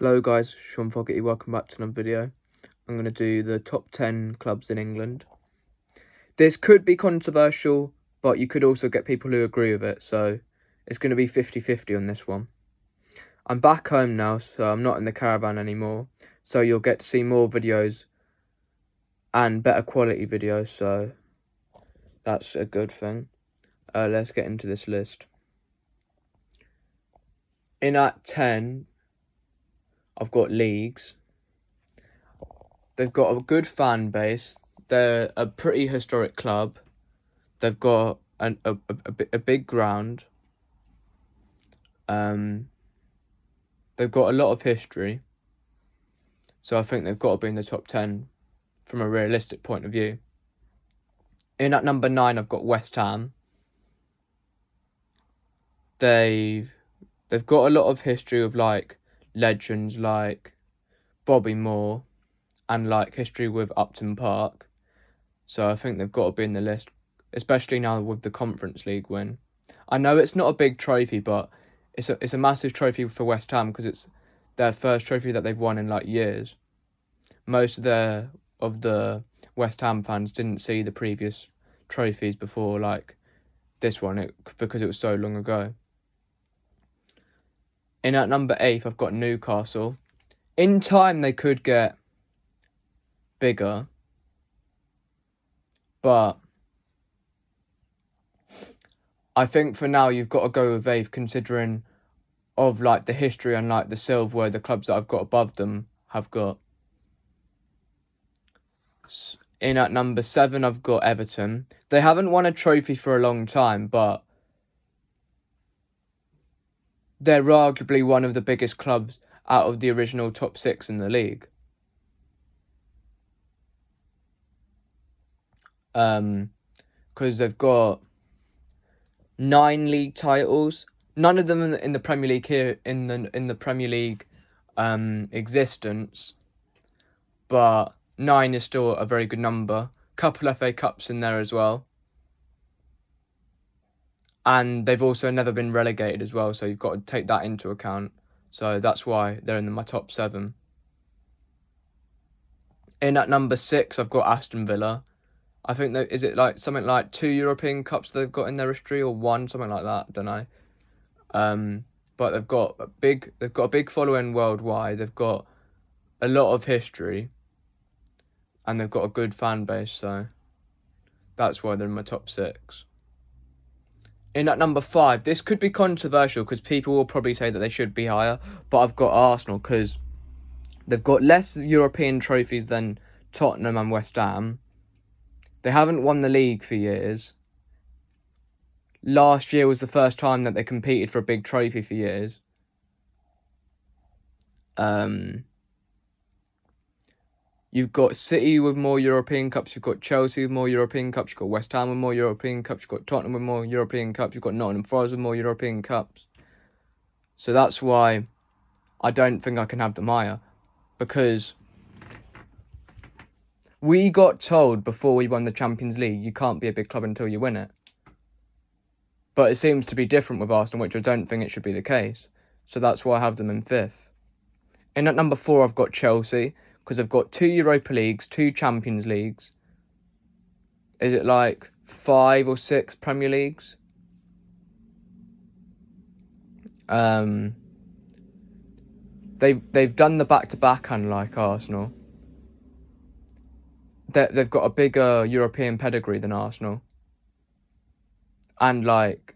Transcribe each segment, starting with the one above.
Hello guys, Sean Fogarty, welcome back to another video. I'm going to do the top 10 clubs in England. This could be controversial, but you could also get people who agree with it, so it's going to be 50-50 on this one. I'm back home now, so I'm not in the caravan anymore, so you'll get to see more videos and better quality videos, so that's a good thing. Let's get into this list. In at 10, I've got Leeds. They've got a good fan base. They're a pretty historic club. They've got a big ground. They've got a lot of history. So I think they've got to be in the top 10 from a realistic point of view. In at number 9, I've got West Ham. They've got a lot of history of like legends like Bobby Moore and like history with Upton Park. So I think they've got to be in the list, especially now with the Conference League win. I know it's not a big trophy, but it's a massive trophy for West Ham because it's their first trophy that they've won in like years. Most of the West Ham fans didn't see the previous trophies before like this one because it was so long ago. In at number 8, I've got Newcastle. In time, they could get bigger, but I think for now you've got to go with 8, considering of like the history and like the silverware the clubs that I've got above them have got. In at number 7, I've got Everton. They haven't won a trophy for a long time, but they're arguably one of the biggest clubs out of the original top 6 in the league. Because they've got 9 league titles. None of them in the Premier League here in the Premier League existence, but 9 is still a very good number. Couple FA Cups in there as well. And they've also never been relegated as well, so you've got to take that into account. So that's why they're in my top 7. In at number 6, I've got Aston Villa. I think that is it like something like 2 European Cups they've got in their history, or 1, something like that. I don't know. But they've got a big following worldwide. They've got a lot of history, and they've got a good fan base. So that's why they're in my top 6. In at number 5, this could be controversial because people will probably say that they should be higher, but I've got Arsenal because they've got less European trophies than Tottenham and West Ham. They haven't won the league for years. Last year was the first time that they competed for a big trophy for years. You've got City with more European Cups, you've got Chelsea with more European Cups, you've got West Ham with more European Cups, you've got Tottenham with more European Cups, you've got Nottingham Forest with more European Cups. So that's why I don't think I can have them higher, because we got told before we won the Champions League, you can't be a big club until you win it. But it seems to be different with Arsenal, which I don't think it should be the case. So that's why I have them in 5th. In at number 4, I've got Chelsea, because they've got 2 Europa Leagues, 2 Champions Leagues. Is it like 5 or 6 Premier Leagues? They've done the back-to-back, unlike Arsenal. They've got a bigger European pedigree than Arsenal. And like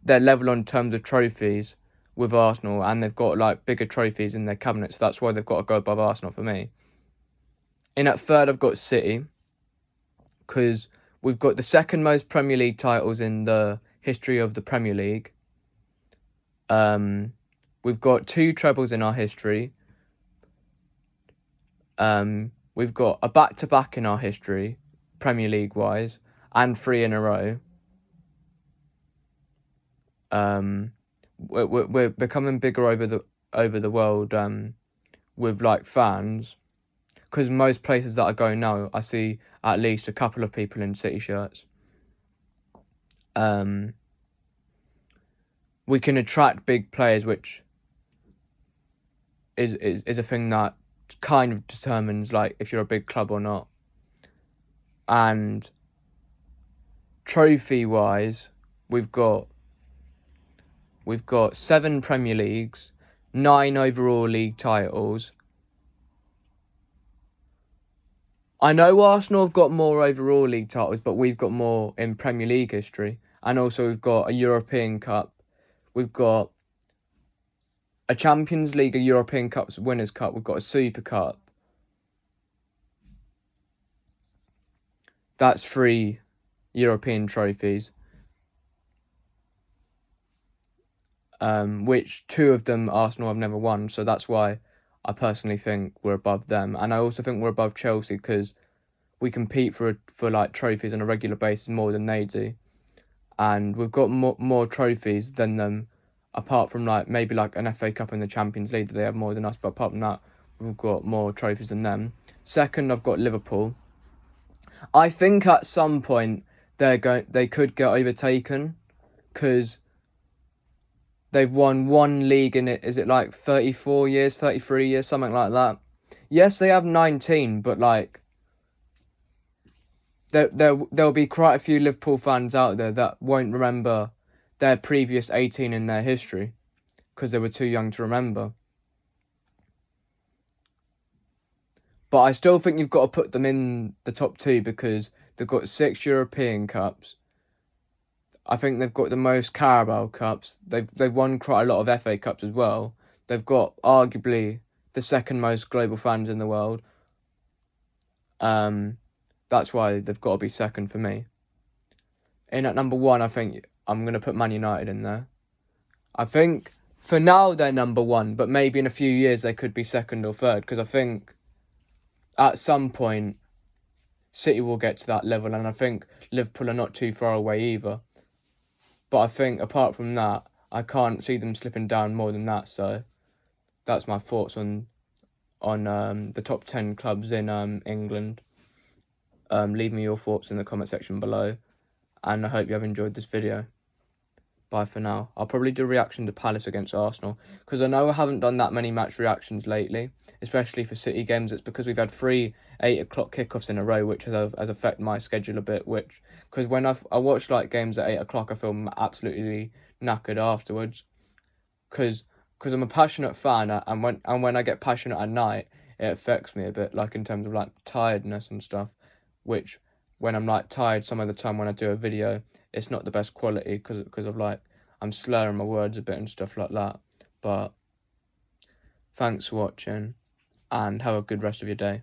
they're level on terms of trophies with Arsenal, and they've got like bigger trophies in their cabinet, so that's why they've got to go above Arsenal for me. In at 3rd, I've got City, because we've got the 2nd most Premier League titles in the history of the Premier League. We've got 2 trebles in our history. We've got a back-to-back in our history, Premier League wise, and 3 in a row. We're becoming bigger over the world with like fans, because most places that I go now, I see at least a couple of people in City shirts. We can attract big players, which is a thing that kind of determines like if you're a big club or not. And trophy wise, we've got 7 Premier Leagues, 9 overall league titles. I know Arsenal have got more overall league titles, but we've got more in Premier League history. And also we've got a European Cup. We've got a Champions League, a European Cups Winners' Cup. We've got a Super Cup. That's 3 European trophies. Which 2 of them Arsenal have never won. So that's why I personally think we're above them. And I also think we're above Chelsea because we compete for like trophies on a regular basis more than they do. And we've got more trophies than them, apart from like maybe like an FA Cup in the Champions League that they have more than us. But apart from that, we've got more trophies than them. Second, I've got Liverpool. I think at some point they could get overtaken because they've won 1 league in it. Is it like 34 years, 33 years, something like that? Yes, they have 19, but like there'll be quite a few Liverpool fans out there that won't remember their previous 18 in their history because they were too young to remember. But I still think you've got to put them in the top 2 because they've got 6 European Cups. I think they've got the most Carabao Cups. They've won quite a lot of FA Cups as well. They've got arguably the second most global fans in the world. That's why they've got to be second for me. In at number 1, I think I'm going to put Man United in there. I think for now they're number 1, but maybe in a few years they could be second or third because I think at some point City will get to that level, and I think Liverpool are not too far away either. But I think apart from that, I can't see them slipping down more than that. So that's my thoughts on the top 10 clubs in England. Leave me your thoughts in the comment section below, and I hope you have enjoyed this video. Bye for now. I'll probably do a reaction to Palace against Arsenal because I know I haven't done that many match reactions lately, especially for City games. It's because we've had 3 8 o'clock kickoffs in a row, which has affected my schedule a bit. Because when I watch like games at 8 o'clock, I feel absolutely knackered afterwards. Because I'm a passionate fan, and when I get passionate at night, it affects me a bit, like in terms of like tiredness and stuff. Which when I'm like tired, some of the time when I do a video, it's not the best quality because of like I'm slurring my words a bit and stuff like that. But thanks for watching and have a good rest of your day.